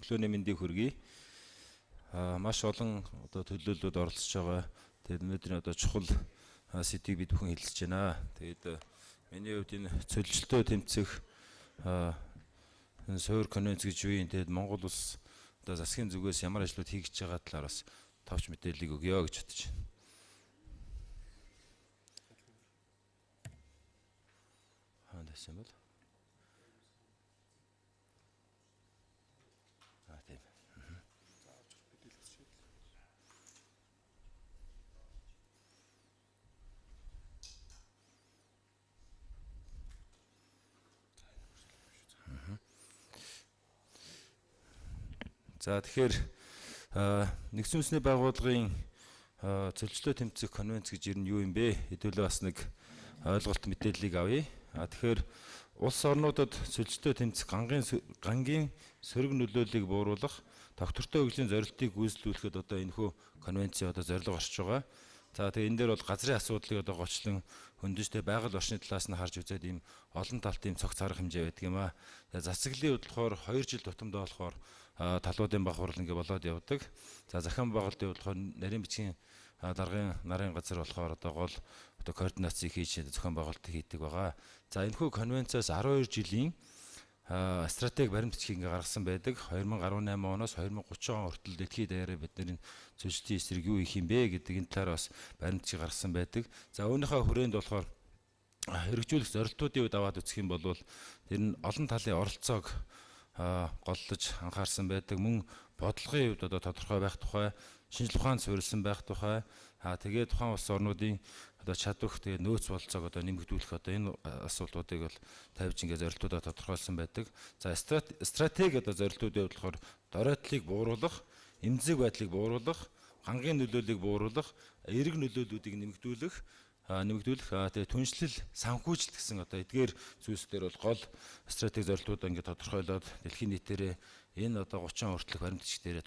Өглөөний мэндийг хүргэе. Маш олон одоо төлөөллөд оролцож байгаа. Тэгээд өнөөдрийн одоо чухал сэдвийг бид бүхэн хэлэлцэж байна. Тэгээд миний хувьд энэ цөлжилтөө тэмцэх суур конвенц гэж юу юм. Тэгээд Монгол улс одоо засгийн зүгээс ямар ажлууд хийж байгаа талаар бас товч мэдээллийг өгье гэж бодож байна. Хаана байсан бол? Тийм. За тэгэхээр нэгдсэн үндэсний байгууллагын цөлчлөө тэмцэх конвенц гэж ер нь юу юм бэ? Хэдүүлээ бас нэг ойлголт мэдээллийг авъя. Тэгэхээр улс орнуудад цөлчлөө тэмцэх гангийн сөрөг нөлөөллийг бууруулах доктортой хөгжлийн зорилтыг гүйцэтгүүлэхэд одоо энэхүү конвенцийн одоо зорилго орж байгаа. За тэгээ энэ дээр бол газрын асуудлыг одоо гочлон хөндөжтэй байгаль орчны талаас нь харж үзээд ийм олон талт ийм цогц арга хэмжээ байдаг юм аа. Засаглалын хувьд болохоор 2 жил тутамдаа болохоор талуудын баг хурал ингээ болоод явдаг. За захиан байгуулалтын хувьд болохоор нарийн бичгийн даргын нарын газар болохоор одоо гол одоо координацийг хийж зохион байгуулалтыг хийдэг байгаа. За энэхүү конвенцаас 12 жилийн стратеги баримт бичгийг ингээ гаргасан байдаг. 2018 оноос 2030 он хүртэл дэлхийд даяараа бидний цөлжилтийн эсрэг юу хийх юм бэ гэдэг энэ талаар бас баримт бичиг гаргасан байдаг. За өөрийнхөө хүрээнд болохоор хэрэгжүүлэх зорилтуудын үед аваад үзэх юм бол тэр нь олон талын оролцоог голлож анхаарсан байдаг. Мөн бодлогын хувьд одоо тодорхой байх тухай, шинжлэх ухаанд суурилсан байх тухай, тэгээд тухайн улс орнуудын одоо чадварх тэгээд нөөц болцоог одоо нэмэгдүүлэх одоо энэ асуудлуудыг бол тавьж ингээ зорилтуудаа тодорхойлсон байдаг. За стратеги одоо зорилтуудын хувьд болохоор доройтлыг бууруулах, эмзэг байдлыг бууруулах, гангийн нөлөөллийг бууруулах, эерэг нөлөөллүүдийг тэгээд түншлэл санхүүжилт гэсэн одоо эдгээр зүйлсээр бол гол стратеги зорилтуудаа ингээд тодорхойлоод дэлхийн нийтээрээ энэ одоо 30 он хүртэлх баримт бичгтэрээ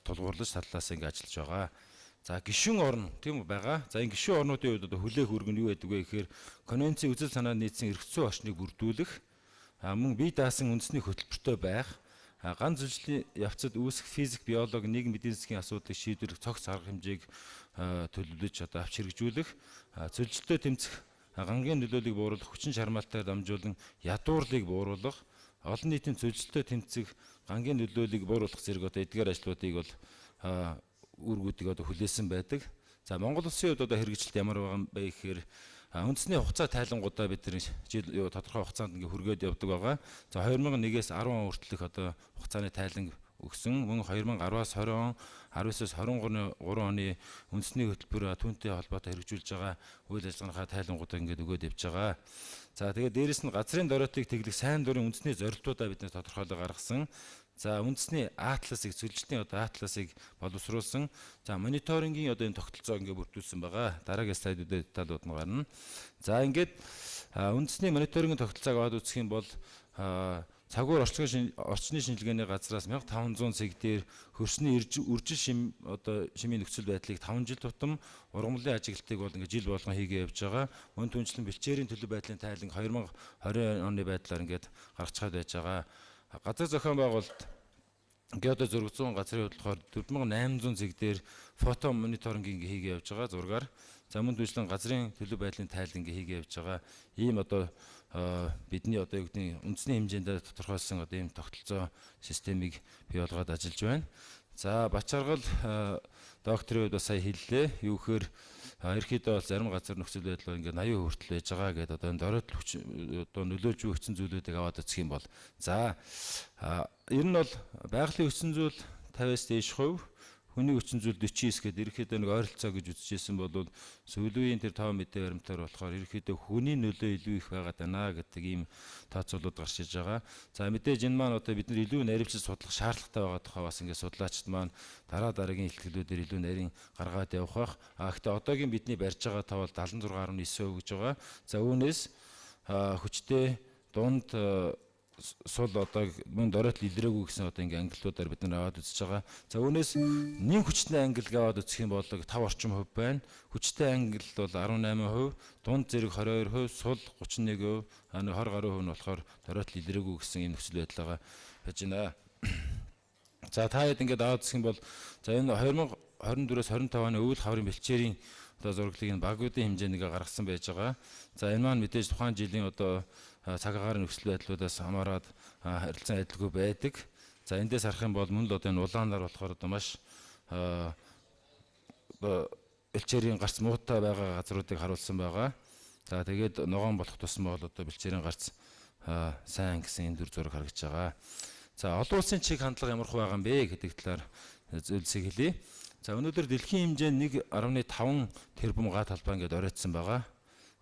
тулгуурлаж талаас ингээд ажиллаж байгаа. За гишүүн орн тийм үү байгаа. За энэ гишүүн орнуудын хувьд одоо хүлээх үүрэг нь юу байдаг вэ гэхээр конвенцийн үзэл санаанд нийцсэн эрх зүйн орчныг бүрдүүлэх, мөн бие даасан үндэсний хөтөлбөртэй байх, ганц зүйлсийн явцад үүсэх физик, биологи, нийгэм эдийн засгийн асуудлыг шийдвэрлэх цогц арга хэмжээг төлөвлөж одоо авч хэрэгжүүлэх, цөлжилтөө тэмцэх гангийн нөлөөллийг бууруулах, хүчин чармаалтаар дамжуулан ядуурлыг бууруулах, олон нийтийн цөлжилтөө тэмцэх гангийн нөлөөллийг бууруулах зэрэг одоо эдгээр ажлуудыг бол үүргүүдийг одоо хүлээсэн байдаг. За Монгол улсын хувьд одоо хэрэгжилт ямар байгаа юм бэ гэхээр үндэсний хугацаа тайлангуудаа бид тэр жил тодорхой хугацаанд ингээ хүргээд явдаг байгаа. За 2001-ээс 10 он хүртэлх одоо хугацааны тайланг өгсөн. Мөн 2010-аас 20 он, 19-ээс 23 оны үндэсний хөтөлбөр түүнтэй холбоотой хэрэгжүүлж байгаа үйл ажиллагаагаа тайлангуудаа ингээд өгөөд явж байгаа. За тэгээд дээрэс нь газрын доройтлыг тэглэх сайн дурын үндэсний зорилтуудаа бид тодорхойлоо гаргасан. За үндэсний атласыг цөлжилтийн одоо атласыг боловсруулсан. За мониторингийн одоо энэ тогтолцоо ингээд бүрдүүлсэн байгаа. Дараагийн слайдуудад талууд нь гарна. За ингээд үндэсний мониторингийн тогтолцоог аваад үзэх юм бол цагуур орчны шинжилгээний газраас 1500 цэг дээр хөрсний үржил шимийн нөхцөл байдлыг 5 жил тутам ургамлын ажиглалтыг бол ингээд жил болгон хийгээ явж байгаа. Мөн түнчлэн бэлчээрийн төлөв байдлын тайланг 2020 оны байдлаар ингээд гаргачихад байж байгаа. Газар зохион байгуулалт геодо зураг зүүн газрын хувьд болохоор 4800 цэг дээр фото мониторинг ингээ хийгээ явж байгаа зургаар. За мөн түнчлэн газрын төлөв байдлын тайланг ингээ хийгээ явж байгаа. Ийм одоо бидний одоо юу гэдэг үндэсний хэмжээнд тодорхойлсон одоо ийм тогтолцоо системийг бий болгоод ажиллаж байна. За Бачаргал докторийн хувьд бас сая хэллээ. Юу гэхээр ерхийдөө бол зарим газар нөхцөл байдал ингээд 80% хүртэл байж байгаа гэдэг одоо энэ доройтлох одоо нөлөөлж буй хүчин зүйлүүдийг аваад үзэх юм бол за ер нь бол байгалийн хүчин зүйл 50-аас дээш хувь, хүний хүчин зүйл 49 гэдэг ерхийдөө нэг ойролцоо гэж үзчихсэн бол сүүлийн тэр 5 мэдээ баримтаар болохоор ерхийдөө хүний нөлөө илүү их байгаад байна гэдэг ийм тооцоолууд гарч иж байгаа. За мэдээж энэ маань одоо бид нар илүү наривчлж судлах шаардлагатай байгаа тухай бас ингээд судлаачид маань дараагийн илтгэлүүдээр илүү нарийн гаргаад явах бах. Гэхдээ одоогийн бидний барьж байгаа тав бол 76.9% гэж байгаа. За үүнээс хүчтэй дунд сул одоо мөн доройтл илрээгүй гэсэн одоо ингээ ангиллуудаар бид нар аваад үзэж байгаа. За үүнээс нэн хүчтэй ангил аваад үзэх юм бол 5 орчим хувь байна. Хүчтэй ангил бол 18%, дунд зэрэг 22%, сул 31%, 20 гаруй хувь нь болохоор доройтл илрээгүй гэсэн ийм нөхцөл байдал байгаа байж байна. За та хэд ингээд аваад үзэх юм бол за энэ 2024-өөс 25 оны өвөл хаврын бэлчээрийн одоо зураглалыг энэ багуудын хэмжээнийг гаргасан байж байгаа. За энэ маань мэдээж тухайн жилийн одоо цаг агаарын нөхцөл байдлуудаас хамаарат харилцан адилгүй байдаг. За эндээс харах юм бол мөн л одоо энэ улаанаар болохоор одоо маш бэлчээрийн гарц муутай байгаа газруудыг харуулсан байгаа. За тэгээд ногоон болох тусмаа бол одоо бэлчээрийн гарц сайн гэсэн энэ дүр зураг харагдаж байгаа. За олон улсын чиг хандлага ямар хөө байгаа юм бэ гэдэг талаар зүйлсийг хэлье. За өнөөдөр дэлхийн хэмжээнд 1.5 тэрбум га талбай ингээд оройтсон байгаа.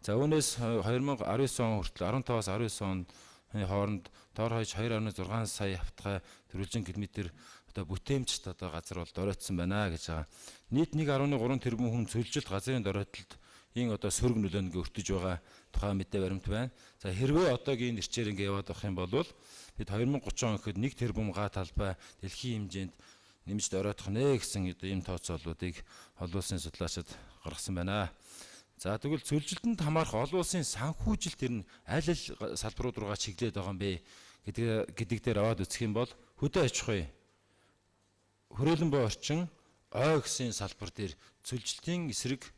За үүнээс 2019 он хүртэл 15-аас 19 оны хооронд доор хаяж 2.6 сая хавтгай төрөлжин километр одоо бүтээмжт одоо газар бол оройтсон байна гэж байгаа. Нийт 1.3 тэрбум хүн цөлжилт газрын доройтолд энэ одоо сөрөг нөлөөнөг өртөж байгаа тухайн мэдээ баримт байна. За хэрвээ одоогийн нэрчээр ингээд яваад авах юм бол бид 2030 он гэхэд 1 тэрбум га талбай дэлхийн хэмжээнд нэмж оройтох нэ гэсэн ийм тооцоолуудыг олон улсын судлаачид гаргасан байна. За тэгвэл цөлжилтөнд хамаарах олон улсын санхүүжилт ер нь аль салбарууд руугаа чиглээд байгаа юм бэ гэдэг дээр аваад үзэх юм бол хөдөө аж ахуй, хүрээлэн буй орчин, ой гэсэн салбар дээр цөлжилтийн эсрэг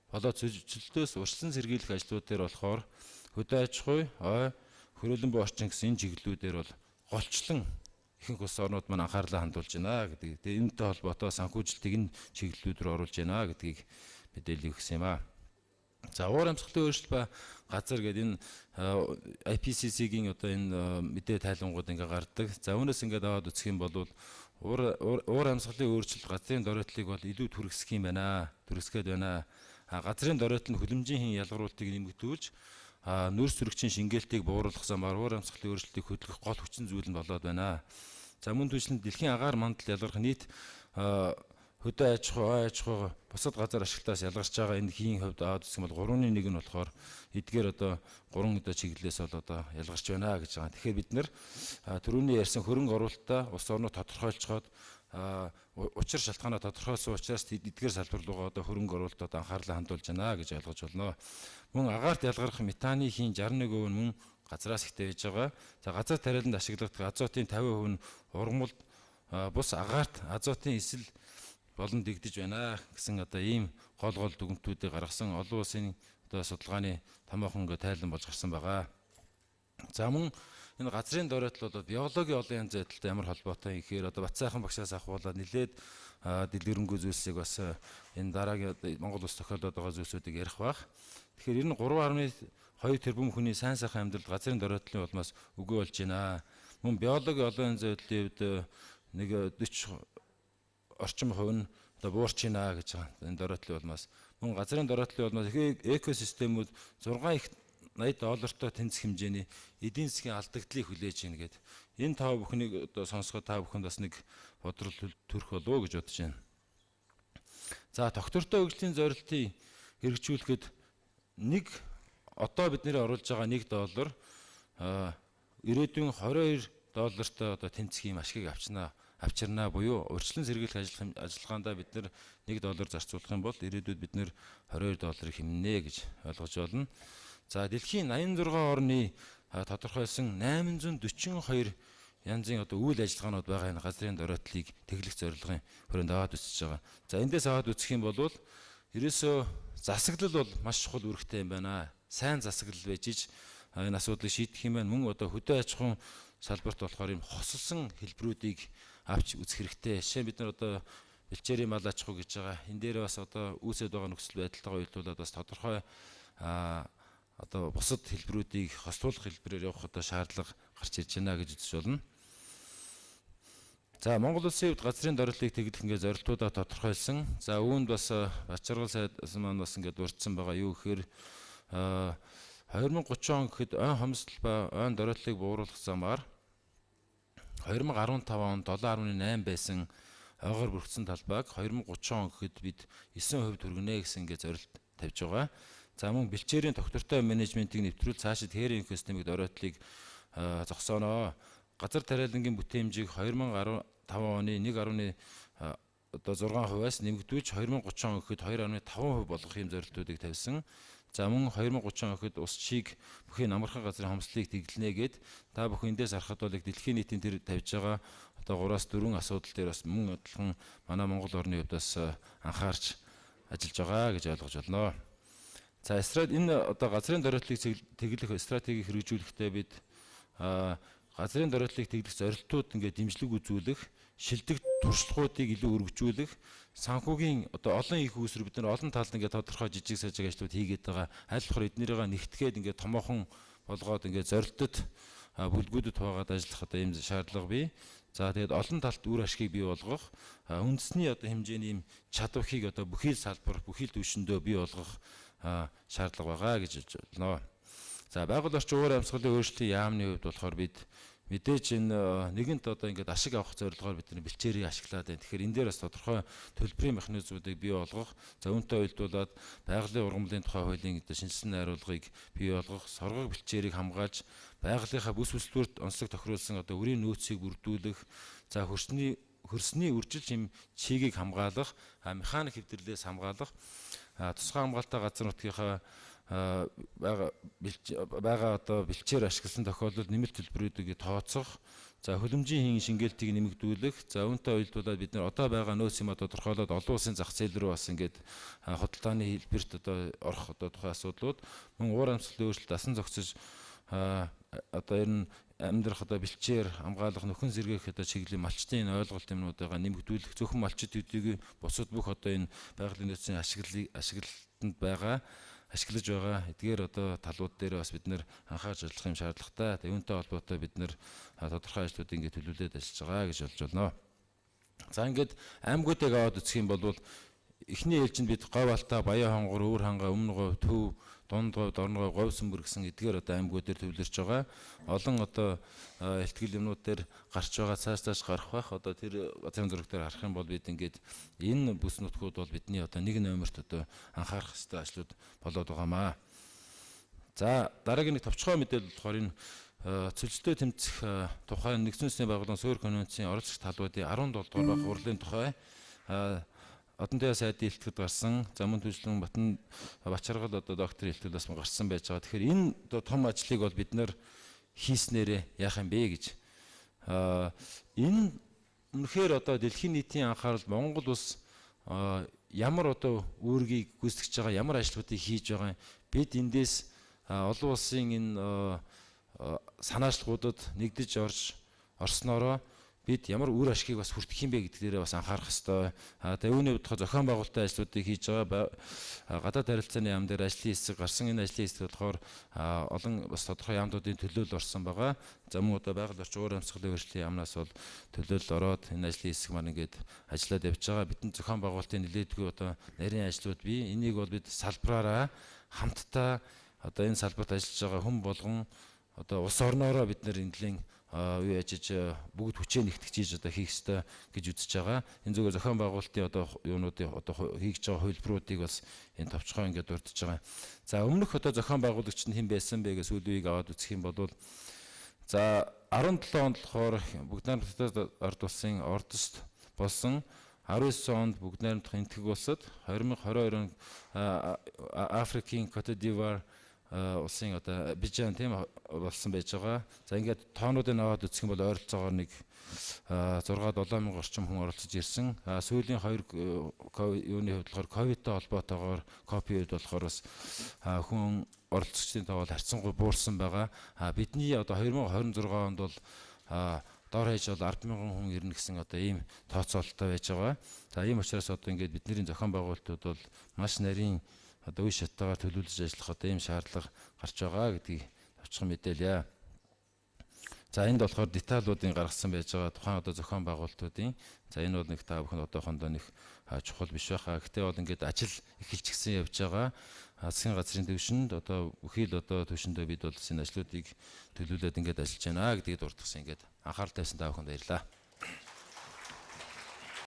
болоод цөлжилтөөс урьдчилан сэргийлэх ажлууд дээр болохоор хөдөө аж ахуй, ой, хүрээлэн буй орчин гэсэн энэ чиглэлүүдээр бол голчлон ихэнх улс орнууд маань анхаарлаа хандуулж байна гэдэг. Тэгээ энэтэй холбоотой санхүүжилтийг энэ чиглэлүүд рүү оруулж байна гэдгийг мэдээлэл өгсөн юм аа. За уур амьсгалын өөрчлөлт ба газар гэдэг энэ IPCC-гийн одоо энэ мэдээ тайлбарууд ингээ гардаг. За үүнээс ингээд аваад үзэх юм бол уур амьсгалын өөрчлөлт газрын доройтлыг бол илүү түргэсэх юм байна. Түргэсгээд байна. Газрын доройтол нь хүлэмжийн ялгаруултыг нэмэгдүүлж нүүрс төрөгчийн шингээлтийг бууруулах замаар уур амьсгалын өөрчлөлтийг хөдөлгөх гол хүчин зүйл нь болоод байна. За мөн түүнчлэн дэлхийн агаар мандал ялгарх нийт хөдөө аж ахуй, ой аж ахуй, бусад газар ашиглалтаас ялгарч байгаа энэ хийн хувьд аваад үзэх юм бол 3-ны 1 нь болохоор эдгээр одоо 3 одоо чиглэлээс бол одоо ялгарч байна гэж байгаа. Тэгэхээр бид нэр түрүүний ярьсан хөрөнгө оруулалтаа улс орнууд тодорхойлцоход учир шалтгаанаа тодорхойлсон учраас эдгээр салбар руугаа одоо хөрөнгө оруулалтад анхаарлаа хандуулж байна гэж ойлгож болно. Мөн агаарт ялгарх метаны хийн 61% нь мөн газраас ихтэй байж байгаа. За газар тариаланд ашиглагдах азотын 50% нь ургамал бус агаарт азотын эсэл болон дэгдэж байна гэсэн одоо ийм гол дүгнэлтүүдийг гаргасан олон улсын одоо судалгааны томоохон тайлан болж гарсан байгаа. За мөн энэ газрын доройтол бол биологийн олон янзын байдалтай ямар холбоотой гэхээр одоо Батцайхан багшаас ахуулаад нэлээд дэлгэрэнгүй зүйлсийг бас энэ дараагийн Монгол улс тохиолдоод байгаа зүйлсүүдийг ярих бах. Тэгэхээр энэ 3.2 тэрбум хүний сайн сайхан амьдралд газрын доройтлын улмаас үгүй болж байна. Мөн биологийн олон янзын байдлын үед нэг 40 орчим хувь нь одоо буурч байна гэж байгаа. Энэ доройтлын улмаас мөн газрын доройтлын улмаас экосистемүүд 6 их $80 тэнцэх хэмжээний эдийн засгийн алдагдлыг хүлээж ийн гэдэг. Энэ тав бүхнийг одоо сонсоход та бүхэнд бас нэг бодрол төрөх болов уу гэж бодож байна. За тогтвортой хөгжлийн зорилтыг хэрэгжүүлэхэд одоо бидний оруулж байгаа $1 ирээдүйн $22-тай одоо тэнцэх юм ашгийг авчирнаа буюу урьдчилан сэргийлэх ажиллагаандаа бид нар $1 зарцуулах юм бол ирээдүйд бид нэр $22 хэмнэнэ гэж ойлгож байна. За дэлхийн 86 орны тодорхойлсон 842 янзын одоо үйл ажиллагаанууд байгаа энэ газрын доройтлыг тэглэх зорилгын хүрээнд аваад үзэж байгаа. За эндээс аваад үзэх юм бол ерөөсөө засаглал бол маш чухал үүрэгтэй юм байна. Сайн засаглал байж ич энэ асуудлыг шийдэх юм байна. Мөн одоо хөдөө аж ахуйн салбарт болохоор юм хосолсон хэлбэрүүдийг авч үзэх хэрэгтэй. Жишээ нь бид нар одоо бэлчээрийн мал аж ахуй гэж байгаа. Энэ дээр бас одоо үүсэт байгаа нөхцөл байдалтайгаа уялдуулаад бас тодорхой одоо бусад хэлбэрүүдийг хослуулах хэлбэрээр явах одоо шаардлага гарч ирж байна гэж үзэж болно. За Монгол улсын хувьд газрын доройтлыг тэглэх ингээ зорилтуудаа тодорхойлсон. За үүнд бас Бачаргал сайд маань бас ингээ дурдсан байгаа. Юу гэхээр 2030 он гэхэд ойн хомсдол ба ойн доройтлыг бууруулах замаар 2015 онд 7.8 байсан ойгоор бүрдсэн талбайг 2030 он гэхэд бид 9% хүргэнэ гэсэн ингээ зорилт тавьж байгаа. За мөн бэлчээрийн тогтвортой менежментийг нэвтрүүл цаашид хээрийн экосистемийг доройтлыг зогсооно. Газар тариалангийн бүтээмжийг 2015 оны 1.6%-аас нэмэгдүүлж 2030 он гэхэд 2.5% болгох юм зорилтуудыг тавьсан. За мөн 2030 оноогт ус чийг бүхий амархан газрын хомслыг тэглэнэ гэд та бүхэн эндээс харахад бол дэлхийн нийтийн тэр тавьж байгаа одоо 3-4 асуудал дээр бас мөн адилхан манай Монгол орны хувьд бас анхаарч ажиллаж байгаа гэж ойлгож байна. За энэ одоо газрын доротлыг тэглэх стратегийг хэрэгжүүлэхдээ бид газрын доротлыг тэглэх зорилтууд ингээд дэмжлэг үзүүлэх, шилдэг туршлагуудыг илүү өргөжүүлэх, санхүүгийн одоо олон их үүсвэр бид нар олон талд ингээд тодорхой жижиг сажиг ажлууд хийгээд байгаа. Аль болохоор эднэрийг нэгтгээд ингээд томоохон болгоод ингээд зорилтод бүлгүүдэд хуваагаад ажиллах одоо ийм шаардлага бий. За тэгээд олон талт үр ашгийг бий болгох, үндэсний одоо хэмжээний ийм чадвархийг одоо бүхий л салбар, бүхий л түвшиндөө бий болгох шаардлага байгаа гэж хэлж байна. За байгууллагын орчин уур амьсгалын өөрчлөлтийн яамны хувьд болохоор бид мэдээж энэ нэгэнт одоо ингээд ашиг авах зорилгоор бид бэлчээрийг ашиглаад байна. Тэгэхээр энэ дээр бас тодорхой төлбөрийн механизмуудыг бий болгох, за үүнтэй уялдуулаад байгалийн ургамлын тухай хуулийн шинжилсэн найруулгыг бий болгох, соргог бэлчээрийг хамгаалж байгалийнхаа бүс бүслүүрт онцлог тохируулсан одоо үрийн нөөцийг бүрдүүлэх, за хөрсний үржилж юм чигийг хамгаалах, механик хэвдэрлээс хамгаалах, тусгай хамгаалалтаа газар нутгийнхаа байгаа одоо бэлчээр ашигласан тохиолдолд нэмэлт төлбөрүүдийг тооцох, за хөлөмжийн шингээлтийг нэмэгдүүлэх, за үүнтэй уялдуулаад бид нар одоо байгаа нөөц юм тодорхойлоод олон улсын зах зээл рүү бас ингээд худалдааны хэлбэрт одоо орох одоо тухайн асуудлууд, мөн уур амьсгалын өөрчлөлт асан зохицож одоо ер нь амьдрах одоо бэлчээр хамгаалах нөхөн сэргээх одоо чиглэлийн малчтын ойлголт юмнуудаа нэмэгдүүлэх, зөвхөн малчид төдийг бусад бүх одоо энэ байгалийн нөөцийн ашиглалтанд ашиглаж байгаа эдгээр одоо талууд дээр бас бид нэр анхаарч ажиллах юм шаардлагатай. Тэгээ үүнтэй холбоотой бид нэр тодорхой ажлуудыг ингээд төлөвлөд ажиллаж байгаа гэж болж байна. За ингээд аймагуудыг аваад үзэх юм бол эхний ээлжинд бид Говь Алтай, Баян хонгор, Өвөр ханга, Өмнө Говь, Төв, Дунд Говь, Дорн Говь, Говь Сүмбэр гэсэн эдгээр одоо аймагуудаар төвлөрч байгаа. Олон одоо ихтгэл юмнууд дээр гарч байгаа, цааш гарах байх. Одоо тэр газрын зураг дээр харах юм бол бид ингээд энэ бүс нутгууд бол бидний одоо нэг номерт одоо анхаарах хэрэгтэй ажлууд болоод байгаамаа. За дараагийн нэг товчхон мэдээлэл болохоор энэ цөлжтэй тэмцэх тухай Нэгдсэн улсын байгууллагын суурь конвенцийн оролцогч талуудын 17 дугаар байх хурлын тухай Одон таяа сайдын хэлтгэд гарсан, замун түвшлэн Бачаргал одоо докторийн хэлтгэд бас гарсан байж байгаа. Тэгэхээр энэ том ажлыг бол бид нэр хийснээрээ яах юм бэ гэж. Энэ үнэхээр одоо дэлхийн нийтийн анхаарал Монгол улс ямар одоо үүргийг гүйцэтгэж байгаа, ямар ажлуудыг хийж байгаа. Бид эндээс олон улсын энэ санаачлагуудад нэгдэж орсноороо бид ямар үр ашгийг бас хүртэх юм бэ гэдэг дээрээ бас анхаарах хэрэгтэй. Тэгээ үүний хувьд зохион байгуулалтын ажлуудыг хийж байгаа. Гадаад харилцааны яам дээр ажлын хэсэг гарсан. Энэ ажлын хэсэг болохоор олон бас тодорхой яамдуудын төлөөлөл орсон байгаа. За мөн одоо байгаль орчин уур амьсгалын өөрчлөлтийн яамнаас бол төлөөлөл ороод энэ ажлын хэсэг маань ингээд ажиллаад явж байгаа. Бидний зохион байгуулалтын нэлээдгүй одоо нарийн ажлууд бий. Энийг бол бид салбараараа хамтдаа одоо энэ салбарт ажиллаж байгаа хүн болгон одоо улс орноороо бид нэр үе ажиж бүгд хүчээ нэгтгэж хийж одоо хийх ёстой гэж үзэж байгаа. Энэ зүгээр зохион байгуулалтын одоо юунуудын одоо хийж байгаа хувилбаруудыг бас энэ товчхон ингээд урдж байгаа. За өмнөх одоо зохион байгуулагч нь хэн байсан бэ гэсэн үеийг аваад үзэх юм бол за 17 онд болохоор бүгд найрамдах ард улсын ордост болсон, 19 онд бүгд найрамдах энэтхэг улсад, 2022 онд Африкийн Côte d'Ivoire улсын одоо Абижан тийм болсон байж байгаа. За ингээд тоонуудыг аваад үзэх юм бол ойролцоогоор нэг 6-7 мянган орчим хүн оролцож ирсэн. Сүүлийн 2 юуны хувьд болохоор ковидтэй холбоотойгоор копиуд болохоор бас хүн оролцогчдын тоо бол харьцангуй буурсан байгаа. Бидний одоо 2026 онд бол дор хаяж бол 10,000 хүн ирнэ гэсэн одоо ийм тооцоололтой байж байгаа. За ийм учраас одоо ингээд бидний зохион байгуулалтууд бол маш нарийн одоо үе шаттайгаар төлөвлөж ажиллах одоо ийм шаардлага гарч байгаа гэдгийг товчхон мэдээлье. За энд болохоор деталлуудын гаргасан байж байгаа тухайн одоо зохион байгуулалтуудын. За энэ бол нэг та бүхэн одоохондоо нэг чухал биш байхаа. Гэхдээ бол ингээд ажил эхэлж гисэн явж байгаа. Засгийн газрын төвшөнд одоо бүхий л одоо төвшөндөө бид бол энэ ажлуудыг төлөвлөд ингээд ажиллаж байна гэдгийг дурдсан ингээд анхаарал тавьсан та бүхэнд баярлалаа.